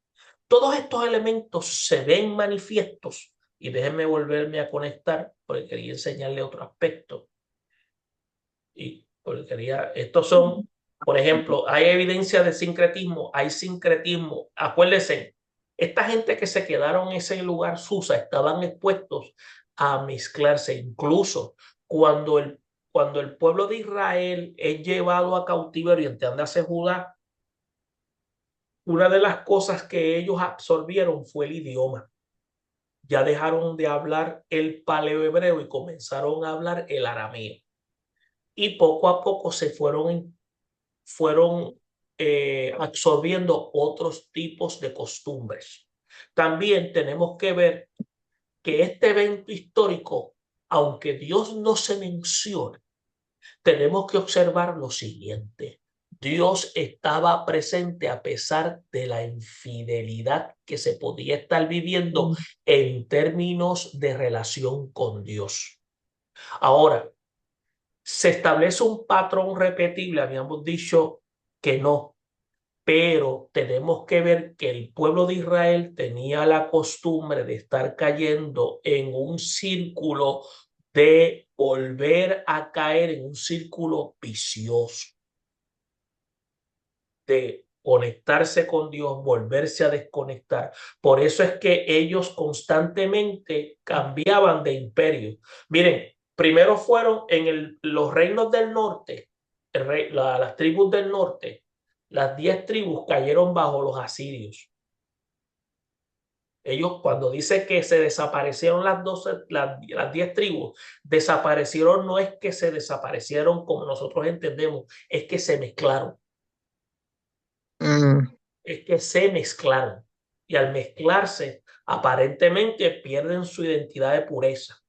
Todos estos elementos se ven manifiestos y déjenme volverme a conectar porque quería enseñarle otro aspecto. Y porque quería, estos son, por ejemplo, hay evidencia de sincretismo, hay sincretismo. Acuérdense, esta gente que se quedaron en ese lugar Susa estaban expuestos a mezclarse, incluso cuando cuando el pueblo de Israel es llevado a cautiverio, entiéndase Judá, una de las cosas que ellos absorbieron fue el idioma. Ya dejaron de hablar el paleohebreo y comenzaron a hablar el arameo. Y poco a poco fueron absorbiendo otros tipos de costumbres. También tenemos que ver que este evento histórico, aunque Dios no se menciona, tenemos que observar lo siguiente. Dios estaba presente a pesar de la infidelidad que se podía estar viviendo en términos de relación con Dios. Ahora, se establece un patrón repetible, habíamos dicho que no, pero tenemos que ver que el pueblo de Israel tenía la costumbre de estar cayendo en un círculo de volver a caer en un círculo vicioso, de conectarse con Dios, volverse a desconectar. Por eso es que ellos constantemente cambiaban de imperio. Miren, primero fueron en los reinos del norte, las tribus del norte, las 10 tribus cayeron bajo los asirios. Ellos cuando dice que se desaparecieron las 10 tribus, desaparecieron no es que se desaparecieron como nosotros entendemos, es que se mezclaron. Es que se mezclaron y al mezclarse aparentemente pierden su identidad de pureza.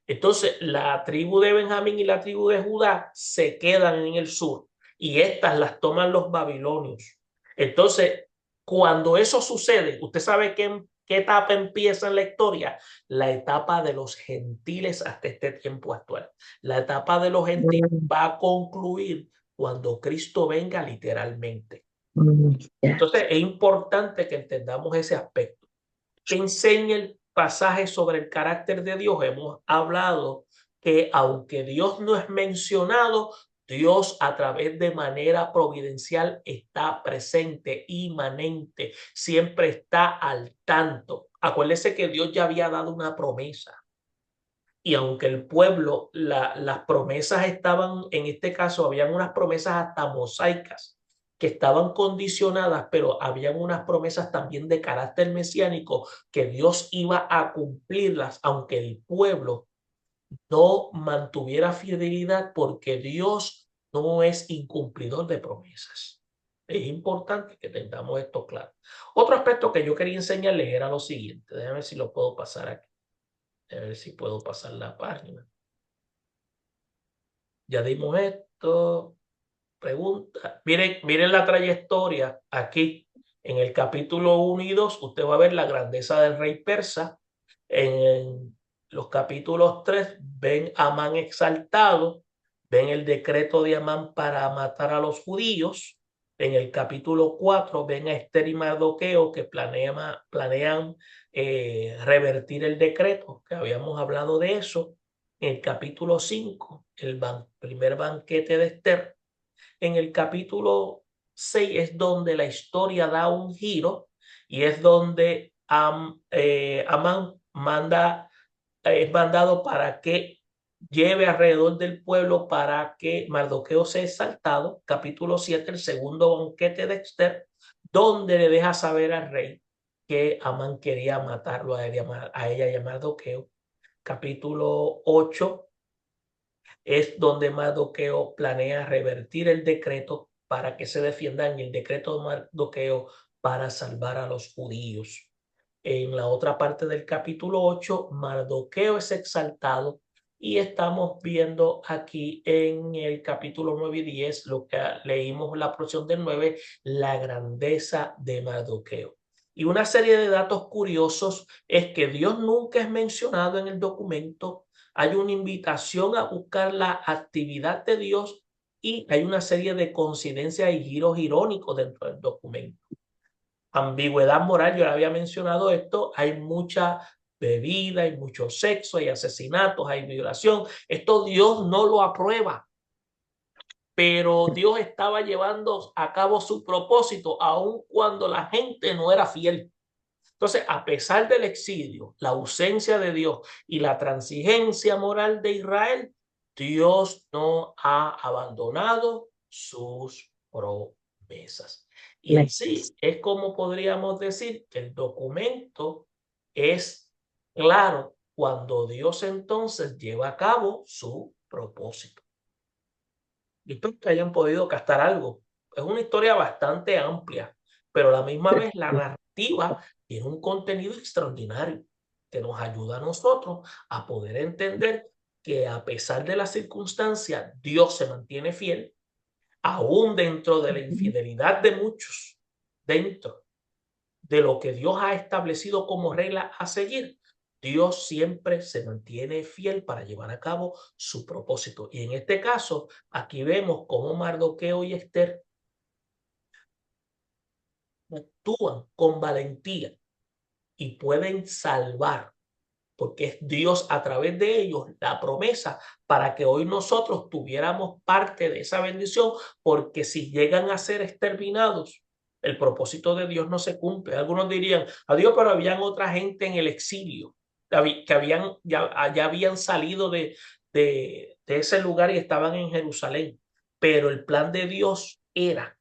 Entonces la tribu de Benjamín y la tribu de Judá se quedan en el sur y estas las toman los babilonios. Entonces, cuando eso sucede, usted sabe qué etapa empieza en la historia, la etapa de los gentiles hasta este tiempo actual. La etapa de los gentiles va a concluir cuando Cristo venga literalmente. Entonces es importante que entendamos ese aspecto. ¿Qué enseña el pasaje sobre el carácter de Dios? Hemos hablado que aunque Dios no es mencionado, Dios a través de manera providencial está presente, inmanente, siempre está al tanto. Acuérdese que Dios ya había dado una promesa. Y aunque el pueblo, las promesas estaban, en este caso, habían unas promesas hasta mosaicas que estaban condicionadas, pero habían unas promesas también de carácter mesiánico que Dios iba a cumplirlas, aunque el pueblo no mantuviera fidelidad, porque Dios no es incumplidor de promesas. Es importante que tengamos esto claro. Otro aspecto que yo quería enseñarles era lo siguiente. Déjame ver si lo puedo pasar aquí. A ver si puedo pasar la página. Ya dimos esto. Pregunta. Miren la trayectoria aquí. En el capítulo 1 y 2, usted va a ver la grandeza del rey persa. En los capítulos 3, ven a Amán exaltado. Ven el decreto de Amán para matar a los judíos. En el capítulo 4, ven a Esther y Mardoqueo que planean revertir el decreto, que habíamos hablado de eso. En el capítulo 5, el primer banquete de Esther. En el capítulo 6 es donde la historia da un giro y es donde Amán es mandado para que lleve alrededor del pueblo para que Mardoqueo sea exaltado. Capítulo 7, el segundo banquete de Esther, donde le deja saber al rey que Amán quería matarlo a ella y a Mardoqueo. Capítulo 8 es donde Mardoqueo planea revertir el decreto para que se defiendan el decreto de Mardoqueo para salvar a los judíos. En la otra parte del capítulo 8, Mardoqueo es exaltado y estamos viendo aquí en el capítulo 9 y 10, lo que leímos la porción del 9, la grandeza de Mardoqueo. Y una serie de datos curiosos es que Dios nunca es mencionado en el documento. Hay una invitación a buscar la actividad de Dios y hay una serie de coincidencias y giros irónicos dentro del documento. Ambigüedad moral, yo le había mencionado esto, hay mucha bebida, hay mucho sexo, hay asesinatos, hay violación. Esto Dios no lo aprueba, pero Dios estaba llevando a cabo su propósito aun cuando la gente no era fiel. Entonces, a pesar del exilio, la ausencia de Dios y la transigencia moral de Israel, Dios no ha abandonado sus promesas. Y así es como podríamos decir que el documento es claro cuando Dios entonces lleva a cabo su propósito. Y espero que hayan podido captar algo. Es una historia bastante amplia, pero a la misma vez la narrativa tiene un contenido extraordinario que nos ayuda a nosotros a poder entender que a pesar de las circunstancias, Dios se mantiene fiel, aún dentro de la infidelidad de muchos, dentro de lo que Dios ha establecido como regla a seguir. Dios siempre se mantiene fiel para llevar a cabo su propósito. Y en este caso, aquí vemos cómo Mardoqueo y Esther actúan con valentía y pueden salvar, porque es Dios a través de ellos la promesa para que hoy nosotros tuviéramos parte de esa bendición, porque si llegan a ser exterminados, el propósito de Dios no se cumple. Algunos dirían, adiós, pero habían otra gente en el exilio, que ya habían salido de ese lugar y estaban en Jerusalén. Pero el plan de Dios era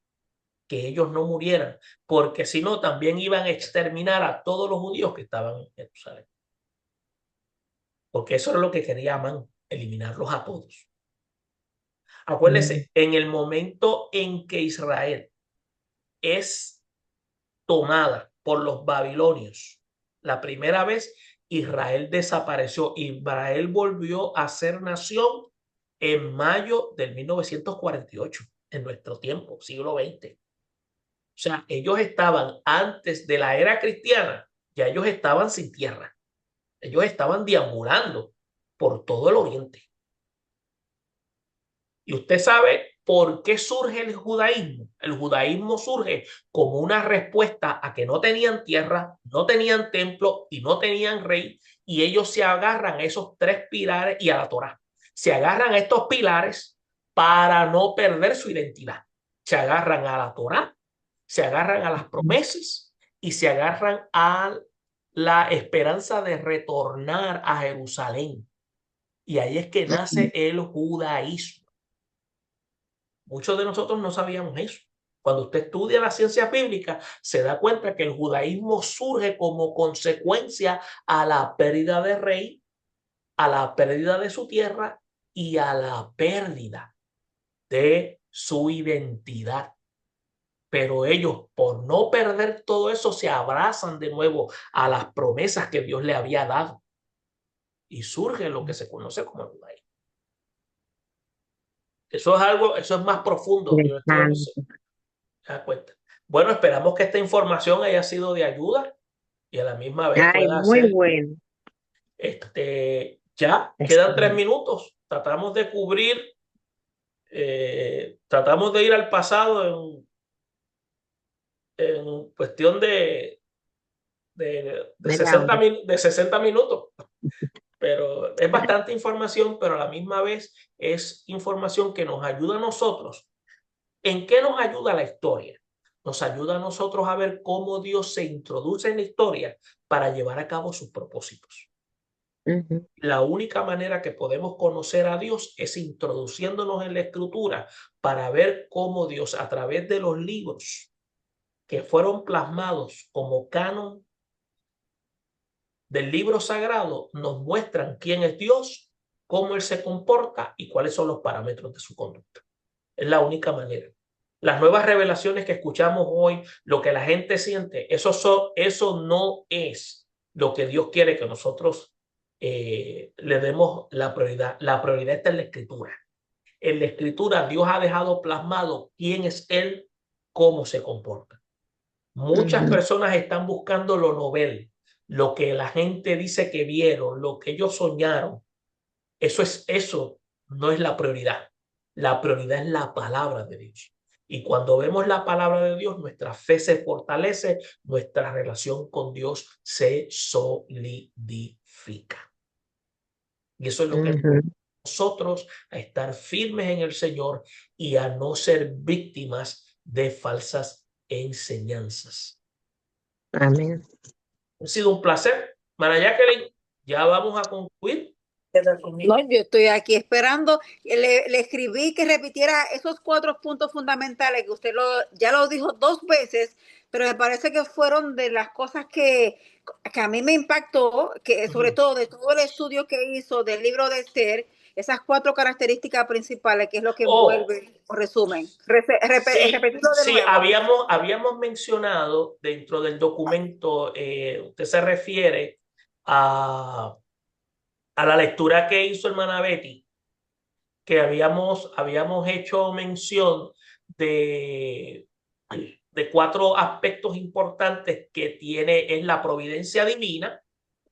que ellos no murieran, porque si no, también iban a exterminar a todos los judíos que estaban en Jerusalén. Porque eso era lo que quería Amán, eliminarlos a todos. Acuérdense, en el momento en que Israel es tomada por los babilonios, la primera vez Israel desapareció. Israel volvió a ser nación en mayo del 1948, en nuestro tiempo, siglo XX. O sea, ellos estaban antes de la era cristiana, ya ellos estaban sin tierra. Ellos estaban deambulando por todo el oriente. Y usted sabe por qué surge el judaísmo. El judaísmo surge como una respuesta a que no tenían tierra, no tenían templo y no tenían rey. Y ellos se agarran a esos tres pilares y a la Torá. Se agarran a estos pilares para no perder su identidad. Se agarran a la Torá, se agarran a las promesas y se agarran a la esperanza de retornar a Jerusalén. Y ahí es que nace el judaísmo. Muchos de nosotros no sabíamos eso. Cuando usted estudia la ciencia bíblica, se da cuenta que el judaísmo surge como consecuencia a la pérdida de rey, a la pérdida de su tierra y a la pérdida de su identidad. pero ellos, por no perder todo eso, se abrazan de nuevo a las promesas que Dios le había dado. Y surge lo que se conoce como el judaísmo. Eso es algo, eso es más profundo. ¿Te das cuenta? Bueno, esperamos que esta información haya sido de ayuda y a la misma vez Ay, pueda muy ser, bueno. ya quedan 3 minutos. Tratamos de cubrir, tratamos de ir al pasado en cuestión de Media hora. 60 minutos. Pero es bastante información, pero a la misma vez es información que nos ayuda a nosotros. ¿En qué nos ayuda la historia? Nos ayuda a nosotros a ver cómo Dios se introduce en la historia para llevar a cabo sus propósitos. Ujú. La única manera que podemos conocer a Dios es introduciéndonos en la escritura para ver cómo Dios, a través de los libros que fueron plasmados como canon del libro sagrado, nos muestran quién es Dios, cómo Él se comporta y cuáles son los parámetros de su conducta. Es la única manera. Las nuevas revelaciones que escuchamos hoy, lo que la gente siente, eso no es lo que Dios quiere que nosotros le demos la prioridad. La prioridad está en la escritura. En la escritura Dios ha dejado plasmado quién es Él, cómo se comporta. Muchas Ujú. personas están buscando lo novel, lo que la gente dice que vieron, lo que ellos soñaron. Eso no es la prioridad. La prioridad es la palabra de Dios. Y cuando vemos la palabra de Dios, nuestra fe se fortalece, nuestra relación con Dios se solidifica. Y eso es lo que Ujú. nosotros a estar firmes en el Señor y a no ser víctimas de falsas enseñanzas. Amén. Ha sido un placer. Mara Jacqueline, ya vamos a concluir. No, yo estoy aquí esperando. Le escribí que repitiera esos 4 puntos fundamentales que usted ya lo dijo 2 veces, pero me parece que fueron de las cosas que a mí me impactó, que sobre todo de todo el estudio que hizo del libro de Esther, esas 4 características principales, que es lo que Oh, envuelve o resumen. sí, Repetirlo de sí, nuevo. habíamos mencionado dentro del documento, usted se refiere a la lectura que hizo hermana Betty, que habíamos hecho mención de, de 4 aspectos importantes que tiene, es la providencia divina,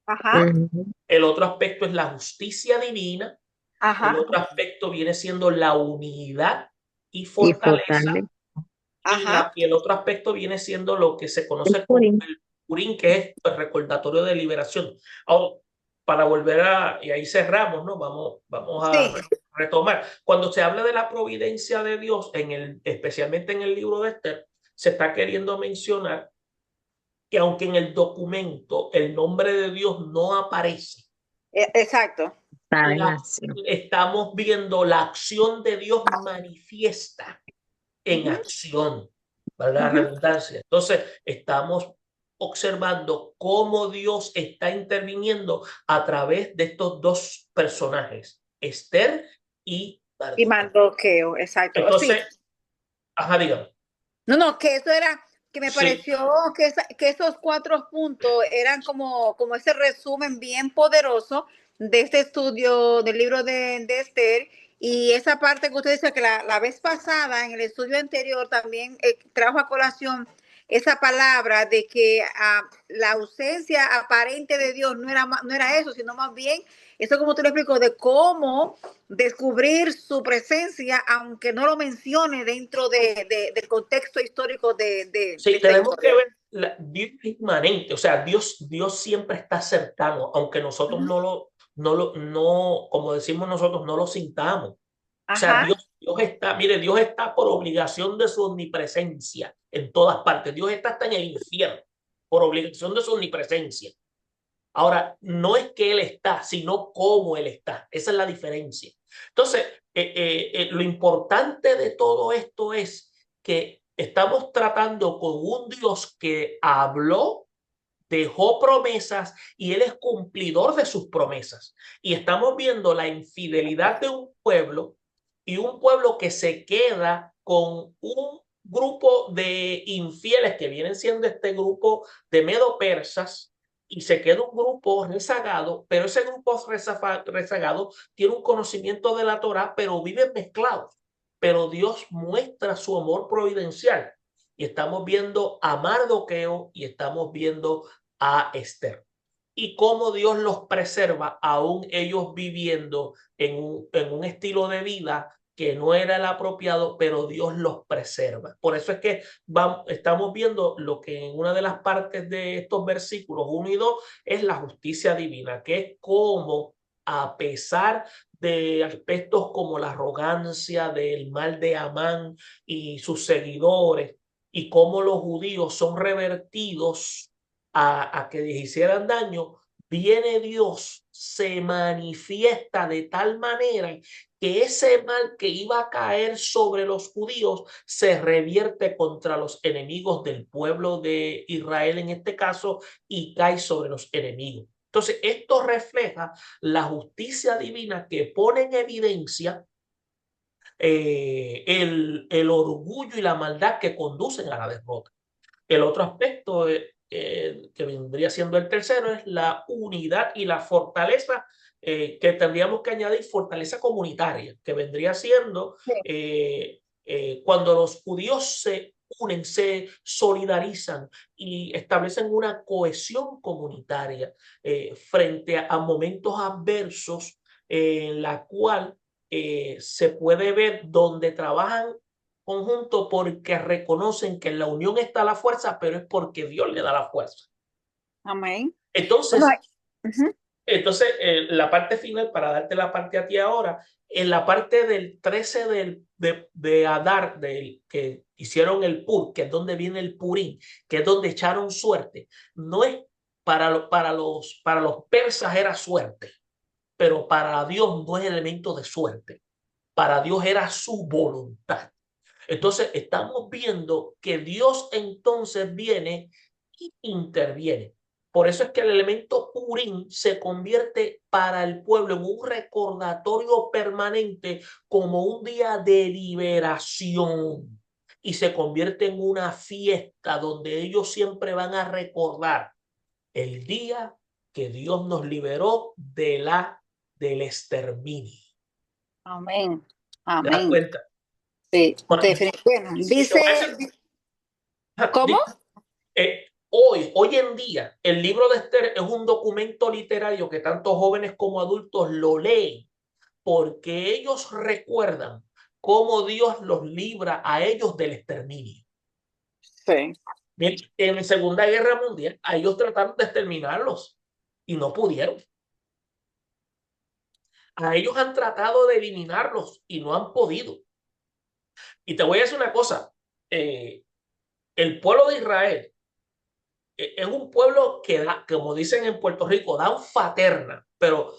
Ajá, Ujú. el otro aspecto es la justicia divina, el ajá, otro aspecto viene siendo la unidad y Y fortaleza, fortalecer. ajá. y el otro aspecto viene siendo lo que se El conoce como Purim. el Purín, que es el recordatorio de liberación. Ahora, para volver y ahí cerramos, ¿no? Vamos a Sí, retomar. Cuando se habla de la providencia de Dios, especialmente en el libro de Esther, se está queriendo mencionar que aunque en el documento el nombre de Dios no aparece, exacto. Está en acción. estamos viendo la acción de Dios manifiesta en Ujú, acción, para la ujú. redundancia. Entonces, estamos observando cómo Dios está interviniendo a través de estos 2 personajes, Esther y Y Mardoqueo. Mardoqueo, exacto. Sí. Entonces, ajá, dígame. No, que eso era, que me Sí. pareció que esos 4 puntos eran como ese resumen bien poderoso de este estudio del libro de Esther. Y esa parte que usted dice que la vez pasada, en el estudio anterior, también trajo a colación esa palabra de que la ausencia aparente de Dios no era eso, sino más bien, eso como tú le explico, de cómo descubrir su presencia, aunque no lo mencione dentro del contexto histórico de Sí, esta tenemos que historia. ver, Dios es inmanente, o sea, Dios siempre está cercano, aunque nosotros Ujú. no, como decimos nosotros, no lo sintamos. O sea, Ajá, Dios está, mire, Dios está por obligación de su omnipresencia en todas partes. Dios está hasta en el infierno por obligación de su omnipresencia. Ahora, no es que Él está, sino cómo Él está. Esa es la diferencia. Entonces, lo importante de todo esto es que estamos tratando con un Dios que habló, dejó promesas y Él es cumplidor de sus promesas. Y estamos viendo la infidelidad de un pueblo y un pueblo que se queda con grupo de infieles que vienen siendo este grupo de medo-persas y se queda un grupo rezagado, pero ese grupo rezagado tiene un conocimiento de la Torá, pero viven mezclados. Pero Dios muestra su amor providencial y estamos viendo a Mardoqueo y estamos viendo a Esther y cómo Dios los preserva, aún ellos viviendo en un estilo de vida que no era el apropiado, pero Dios los preserva. Por eso es que estamos viendo lo que en una de las partes de estos versículos 1 y 2 es la justicia divina, que es como a pesar de aspectos como la arrogancia del mal de Amán y sus seguidores, y cómo los judíos son revertidos a que les hicieran daño, viene Dios, se manifiesta de tal manera que ese mal que iba a caer sobre los judíos se revierte contra los enemigos del pueblo de Israel en este caso y cae sobre los enemigos. Entonces, esto refleja la justicia divina que pone en evidencia el orgullo y la maldad que conducen a la derrota. El otro aspecto que vendría siendo el tercero es la unidad y la fortaleza, que tendríamos que añadir fortaleza comunitaria, que vendría siendo cuando los judíos se unen, se solidarizan y establecen una cohesión comunitaria frente a momentos adversos en la cual se puede ver donde trabajan conjunto porque reconocen que en la unión está la fuerza, pero es porque Dios le da la fuerza. Amén. Entonces, Bueno, la parte final, para darte la parte a ti ahora, en la parte del 13 de Adar, que hicieron el Pur, que es donde viene el Purín, que es donde echaron suerte, no es para los persas era suerte, pero para Dios no es elemento de suerte. Para Dios era su voluntad. Entonces estamos viendo que Dios entonces viene y interviene. Por eso es que el elemento Urim se convierte para el pueblo en un recordatorio permanente como un día de liberación y se convierte en una fiesta donde ellos siempre van a recordar el día que Dios nos liberó del exterminio. amén. ¿Te das Amén. cuenta? Sí, Bueno, bueno, dice, ¿cómo? Hoy en día, el libro de Esther es un documento literario que tanto jóvenes como adultos lo leen porque ellos recuerdan cómo Dios los libra a ellos del exterminio. Sí. Bien, en la Segunda Guerra Mundial, a ellos trataron de exterminarlos y no pudieron. A ellos han tratado de eliminarlos y no han podido. Y te voy a decir una cosa, el pueblo de Israel es un pueblo que da, como dicen en Puerto Rico, da un faterna, pero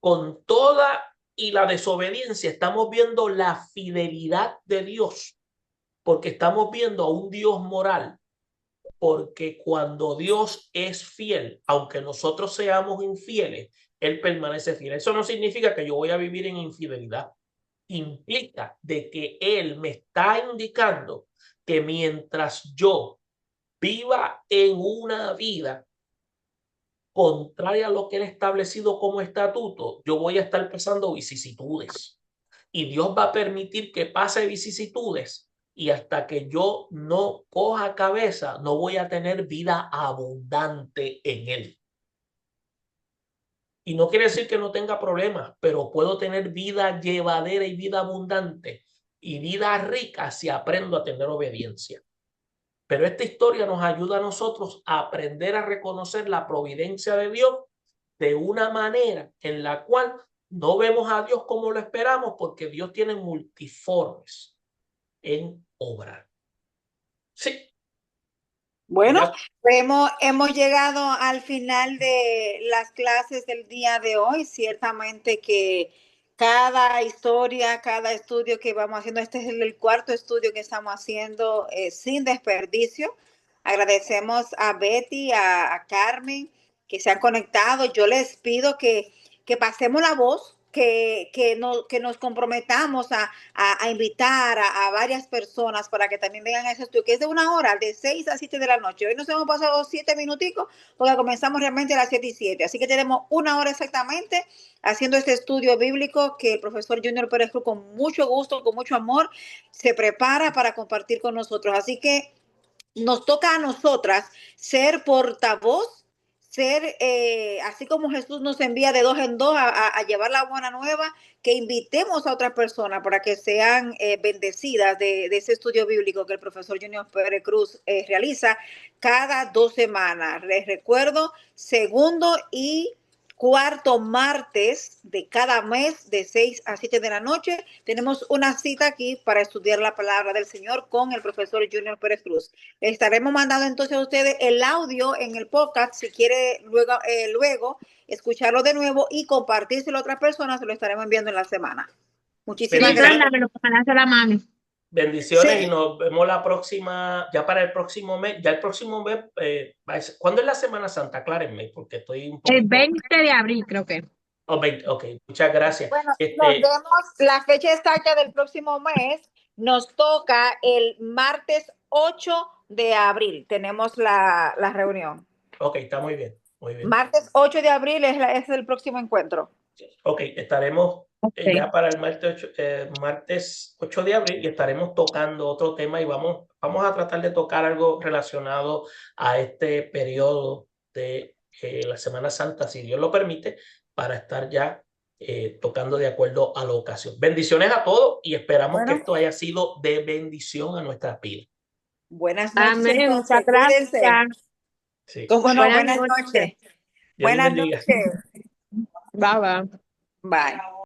con toda y la desobediencia estamos viendo la fidelidad de Dios, porque estamos viendo a un Dios moral, porque cuando Dios es fiel, aunque nosotros seamos infieles, Él permanece fiel. Eso no significa que yo voy a vivir en infidelidad. Implica de que Él me está indicando que mientras yo viva en una vida contraria a lo que él ha establecido como estatuto, yo voy a estar pasando vicisitudes. Y Dios va a permitir que pase vicisitudes. Y hasta que yo no coja cabeza, no voy a tener vida abundante en él. Y no quiere decir que no tenga problemas, pero puedo tener vida llevadera y vida abundante y vida rica si aprendo a tener obediencia. Pero esta historia nos ayuda a nosotros a aprender a reconocer la providencia de Dios de una manera en la cual no vemos a Dios como lo esperamos, porque Dios tiene multiformes en obrar. Sí. Bueno, Ya. hemos llegado al final de las clases del día de hoy. Ciertamente que cada historia, cada estudio que vamos haciendo, este es el cuarto estudio que estamos haciendo sin desperdicio. Agradecemos a Betty, a Carmen, que se han conectado. Yo les pido que pasemos la voz, que nos comprometamos a invitar a varias personas para que también vengan a ese estudio, que es de 1 hora, de 6 a 7 de la noche. Hoy nos hemos pasado 7 minuticos porque comenzamos realmente a las 7:07. Así que tenemos 1 hora exactamente haciendo este estudio bíblico que el profesor Junior Pérez Cruz, con mucho gusto, con mucho amor, se prepara para compartir con nosotros. Así que nos toca a nosotras ser portavoz, ser, así como Jesús nos envía de dos en dos a llevar la buena nueva, que invitemos a otras personas para que sean bendecidas de ese estudio bíblico que el profesor Junior Pérez Cruz realiza cada 2 semanas. Les recuerdo, segundo y cuarto martes de cada mes de 6 a 7 de la noche. Tenemos una cita aquí para estudiar la palabra del Señor con el profesor Junior Pérez Cruz. Estaremos mandando entonces a ustedes el audio en el podcast. Si quiere luego escucharlo de nuevo y compartírselo a otras personas, se lo estaremos enviando en la semana. Muchísimas gracias. Mándamelo para dárselo a la mami. Bendiciones Sí. y nos vemos la próxima, ya para el próximo mes. Ya el próximo mes, ¿cuándo es la Semana Santa? Aclárenme, porque estoy un El poquito... 20 de abril, creo que. Oh, 20, ok, muchas gracias. Bueno, nos vemos la fecha exacta del próximo mes. Nos toca el martes 8 de abril. Tenemos la reunión. Ok, está muy bien, muy bien. Martes 8 de abril es el próximo encuentro. Ok, estaremos Okay. ya para el martes 8 de abril y estaremos tocando otro tema y vamos a tratar de tocar algo relacionado a este periodo de la Semana Santa, si Dios lo permite, para estar ya tocando de acuerdo a la ocasión. Bendiciones a todos y esperamos que esto haya sido de bendición a nuestras vidas. Buenas noches. Amén. Entonces, Muchas cuídense. gracias. Sí. ¿Cómo no? Buenas Buenas noches. noches. Dios les Buenas bendiga. noches. Bye, bye. Bye.